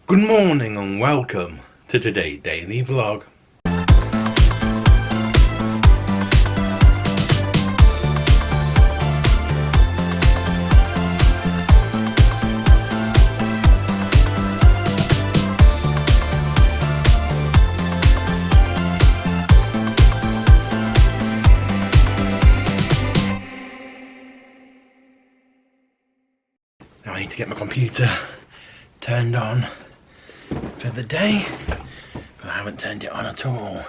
Good morning and welcome to today's daily vlog. Now I need to get my computer turned on for the day, but I haven't turned it on at all.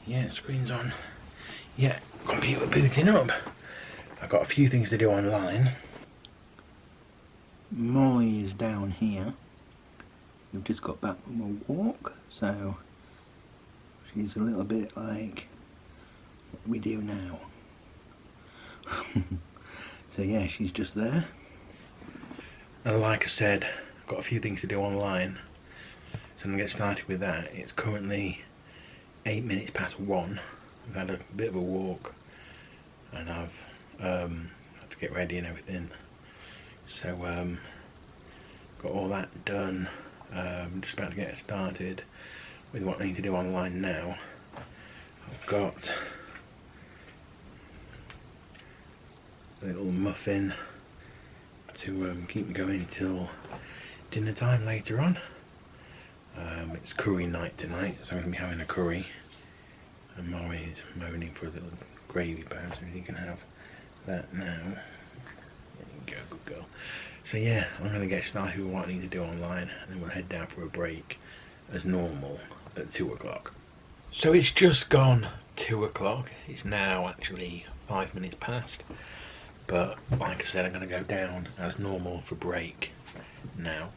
Yeah, screen's on. Yeah, computer booting up. I've got a few things to do online. Molly is down here. We've just got back from a walk, so she's a little bit like what we do now. So yeah, she's just there. And like I said, I've got a few things to do online, so I'm going to get started with that. It's currently 8 minutes past 1. I've had a bit of a walk and I've had to get ready and everything. So got all that done. I'm just about to get started with what I need to do online now. I've got a little muffin to keep me going till dinner time later on. It's curry night tonight, so I'm going to be having a curry, and Molly's moaning for a little gravy bowl, so you can have that now. There you go, good girl. So yeah, I'm going to get started with what I need to do online, and then we'll head down for a break as normal at 2 o'clock. So it's just gone 2 o'clock. It's now actually 5 minutes past. But like I said, I'm going to go down as normal for break now.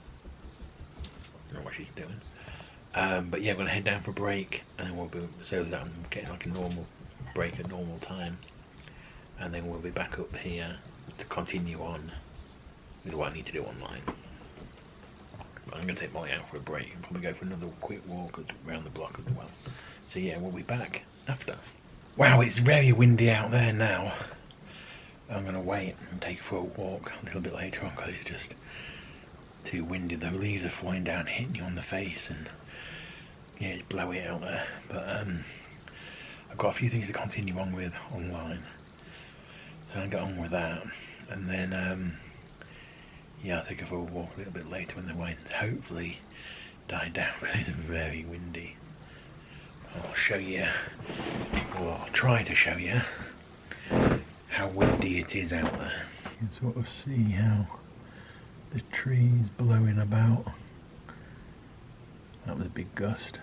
I don't know what she's doing. But yeah, I'm going to head down for break, and then we'll be, so that I'm getting like a normal break at normal time. And then we'll be back up here to continue on with what I need to do online. But I'm going to take Molly out for a break and probably go for another quick walk around the block as well. So yeah, we'll be back after. Wow, it's very windy out there now. I'm going to wait and take her for a walk a little bit later on because it's just too windy. The leaves are falling down, hitting you on the face, and yeah, it's blowy out there. But I've got a few things to continue on with online, so I'll get on with that, and then yeah, I'll take her for a walk a little bit later when the winds hopefully die down because it's very windy. I'll show you, or I'll try to show you how windy it is out there. You can sort of see how the trees blowing about. That was a big gust.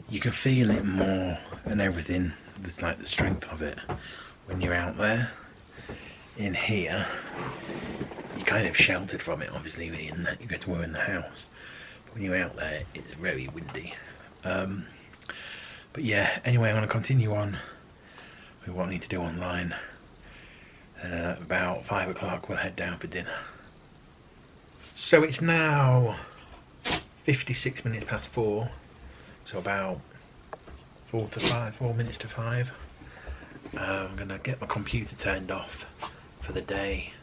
You can feel it more and everything. There's like the strength of it when you're out there. In here, you're kind of sheltered from it, obviously, in that you get to work in the house. But when you're out there, it's very windy. But yeah, anyway, I'm going to continue on with what I need to do online, and about 5 o'clock we'll head down for dinner. So it's now 56 minutes past 4, so about 4 minutes to 5. I'm going to get my computer turned off for the day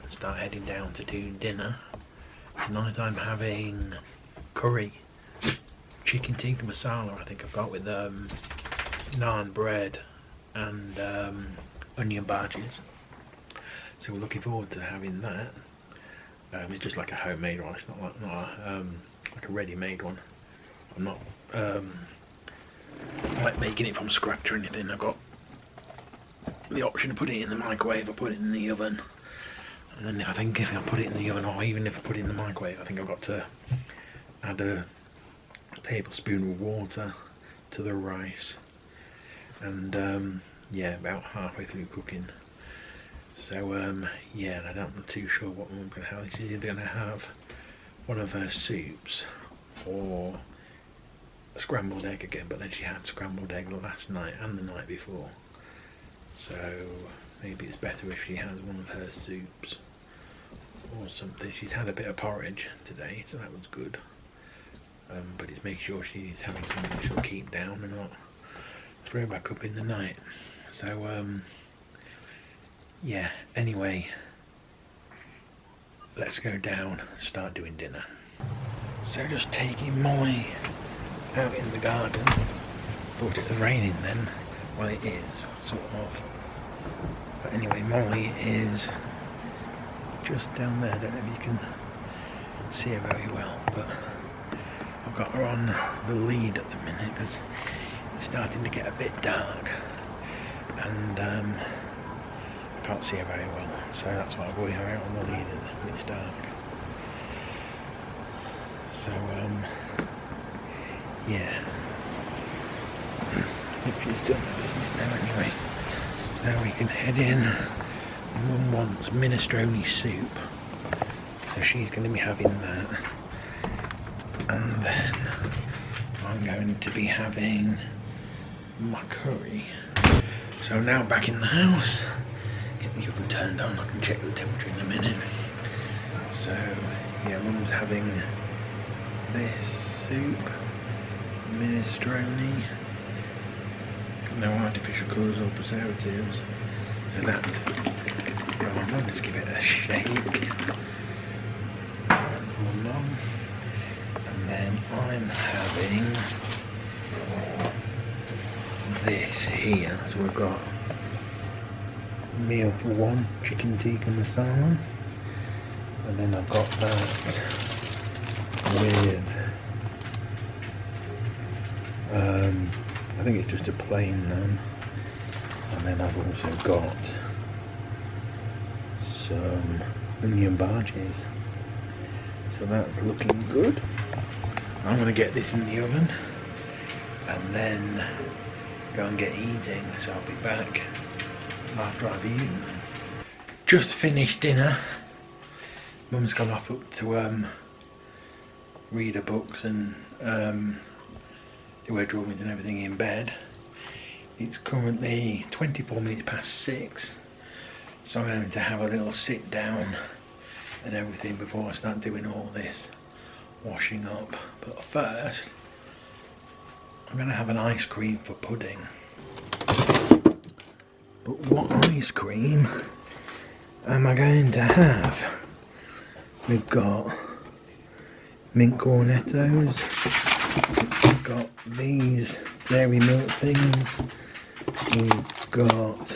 and start heading down to do dinner. Tonight I'm having curry, chicken tikka masala I think I've got, with naan bread and onion bhajis, so we're looking forward to having that. It's just like a homemade one, it's not like a ready-made one. I'm not like making it from scratch or anything. I've got the option to put it in the microwave or put it in the oven, and then I think if I put it in the oven, or even if I put it in the microwave, I think I've got to add a tablespoon of water to the rice, and yeah, about halfway through cooking. So yeah, I'm not too sure what I'm going to have. She's either going to have one of her soups or a scrambled egg again, but then she had scrambled egg last night and the night before, so maybe it's better if she has one of her soups or something. She's had a bit of porridge today, so that was good, but it's make sure she's having something she'll keep down and not throw back up in the night. So yeah, anyway, let's go down and start doing dinner. So just taking Molly out in the garden. Thought it was raining then. Well, it is, sort of. But anyway, Molly is just down there. I don't know if you can see her very well, but I've got her on the lead at the minute because it's starting to get a bit dark, and I can't see her very well, so that's why I've got her out on the lead when it's dark. So yeah, if she's done everything now anyway, now we can head in. Mum wants minestrone soup, so she's going to be having that, and then I'm going to be having my curry. So now back in the house, get the oven turned on, I can check the temperature in a minute. So yeah, Mum's having this soup, minestrone, no artificial colours or preservatives, so that, well, Mum, let's give it a shake. Mum. And then I'm having this here. So we've got meal for one, chicken tikka masala, and then I've got that with I think it's just a plain naan, and then I've also got some onion bhajis. So that's looking good. I'm going to get this in the oven and then go and get eating, so I'll be back after I've eaten. Just finished dinner. Mum's gone off up to read her books and do her drawings and everything in bed. It's currently 24 minutes past 6, so I'm going to have a little sit down and everything before I start doing all this washing up. But first, I'm going to have an ice cream for pudding. But what ice cream am I going to have? We've got mint cornettos, we've got these dairy milk things, we've got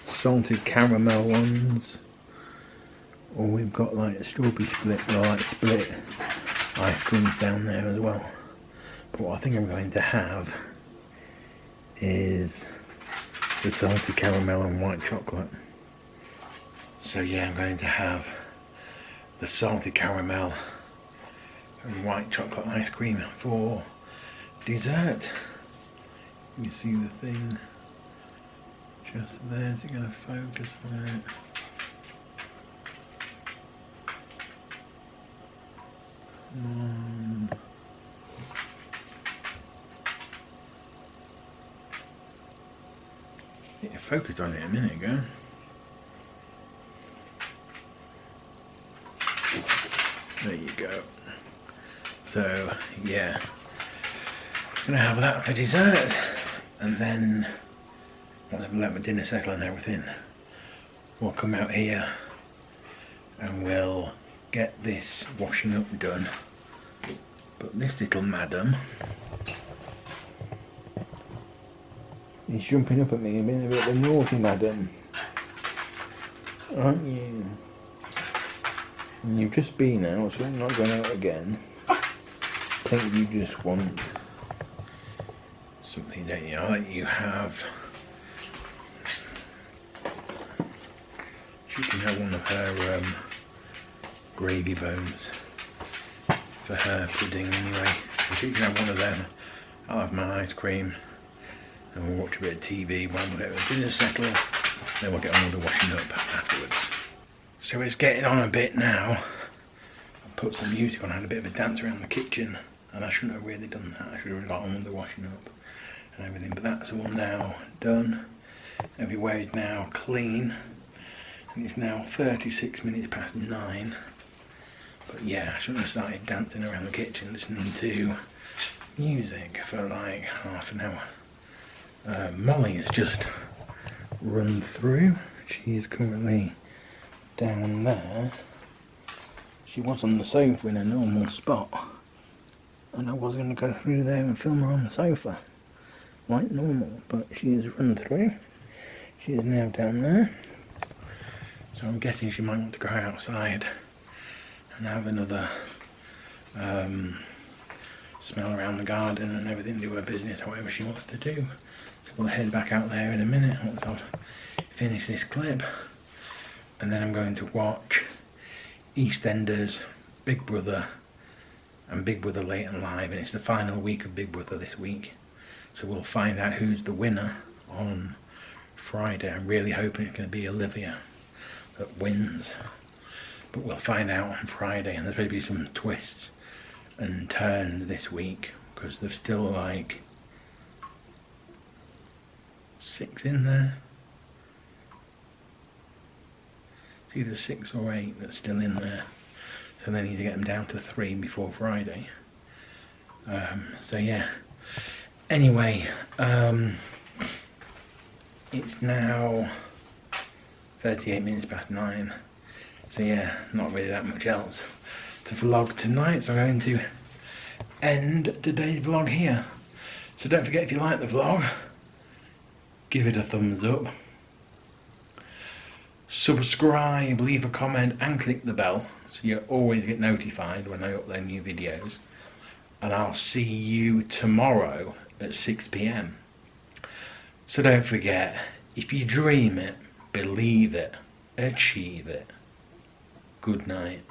salted caramel ones, or we've got like a strawberry split, or like split ice creams down there as well. But what I think I'm going to have is the salted caramel and white chocolate. So yeah, I'm going to have the salted caramel and white chocolate ice cream for dessert. You see the thing just there, is it going to focus on it? Come on. It focused on it a minute ago. There you go. So yeah, I'm gonna have that for dessert, and then once I've let my dinner settle and everything, we'll come out here and we'll get this washing up done. But this little madam is jumping up at me and being a bit of a naughty madam, aren't you? And you've just been out, so I'm not going out again. I think you just want something, don't you? Like you have. She can have one of her gravy bones for her pudding anyway. So she can have one of them. I'll have my ice cream, and we'll watch a bit of TV while we get the dinner settled. Then we'll get on with the washing up afterwards. So it's getting on a bit now. I put some music on, I had a bit of a dance around the kitchen, and I shouldn't have really done that. I should have got on with the washing up and everything, but that's all now done. Everywhere is now clean, and it's now 36 minutes past 9. But yeah, I shouldn't have started dancing around the kitchen listening to music for like half an hour. Molly has just run through. She is currently down there. She was on the sofa in a normal spot, and I was going to go through there and film her on the sofa like normal, but she has run through. She is now down there, so I'm guessing she might want to go outside and have another smell around the garden and everything, do her business or whatever she wants to do. So we'll head back out there in a minute once I've finished this clip, and then I'm going to watch EastEnders, Big Brother and Big Brother Late and Live, and it's the final week of Big Brother this week, so we'll find out who's the winner on Friday. I'm really hoping it's going to be Olivia that wins, but we'll find out on Friday. And there's going to be some twists and turns this week, because there's still like 6 in there. It's either 6 or 8 that's still in there, so they need to get them down to 3 before Friday. So yeah, anyway, it's now 38 minutes past 9, so yeah, not really that much else to vlog tonight, so I'm going to end today's vlog here. So don't forget, if you like the vlog, give it a thumbs up, subscribe, leave a comment and click the bell so you always get notified when I upload new videos, and I'll see you tomorrow at 6 PM. So don't forget, if you dream it, believe it, achieve it. Good night.